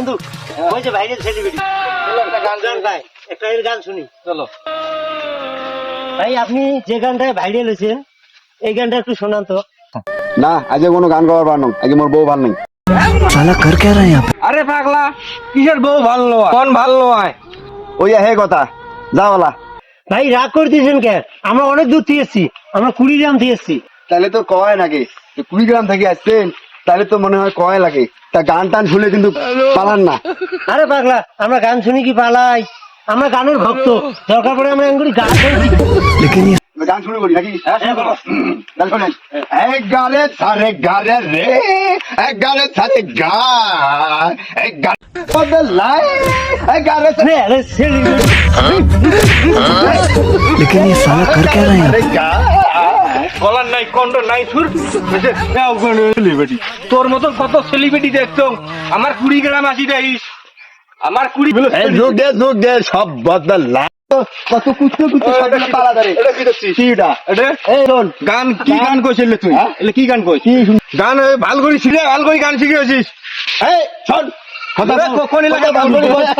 বন্ধু ওই যে ভাইরাল সেলিব্রিটি একটা গান গায়, একটা গান শুনি চলো। ভাই আপনি যে গানটায় ভাইরাল হয়েছেন এই গানটা একটু শোনান তো। না আজকে কোনো গান গাওয়ার বার নয়, আজকে মোর বউ ভাল নেই। साला कर क्या रहा है यहाँ पे? আরে পাগলা, কিসের বউ ভালো নয়, কোন ভালো নয়? ওই হে কথা যাওয়ালা। ভাই রাগ করে দিয়েছেন কেন? আমরা অনেক দূর থেকে এসেছি, আমরা 20 গ্রাম থেকে এসেছি। তাহলে তো কয় নাকি 20 গ্রাম থেকে আসছেন, তাহলে তো মনে হয় কয় লাগে। তা গান টান শুনে কিন্তু পালান না। আরে পাগলা, আমরা গান শুনি কি পালাই? আমরা গানের ভক্ত, দরকার পড়ে আমরা এমনি গান শুনি। लेकिन ये গান শুরু করি নাকি? তাহলে শোনেন, এক গালে সারে গালে রে, এক গালে সারে গা, এক গালে বদলাই, এক গালে সারে लेकिन ये साला कर क्या रहा है यहाँ पे? গা। গলার নাই, কণ্ঠ নাই, সুর সেলিব্রিটি। তোর মতন কত সেলিব্রিটি দেখছো, আমার 20 গ্রাম আসি দেখিস, আমার 20 যুগ দে সব বদলাই। কত কুচকে কুচকে সব পালা ধরে। এটা কি দেখছিস? কিটা? এটা এই শোন, গান কি গান কইছিস তুই? হ্যাঁ? এলে কি গান কইছিস? কি শুন- গান ভাল করে শিখে, ভাল করে গান শিখেছিস। এই শোন, কথা বল। কখন এলাকা কথা বল।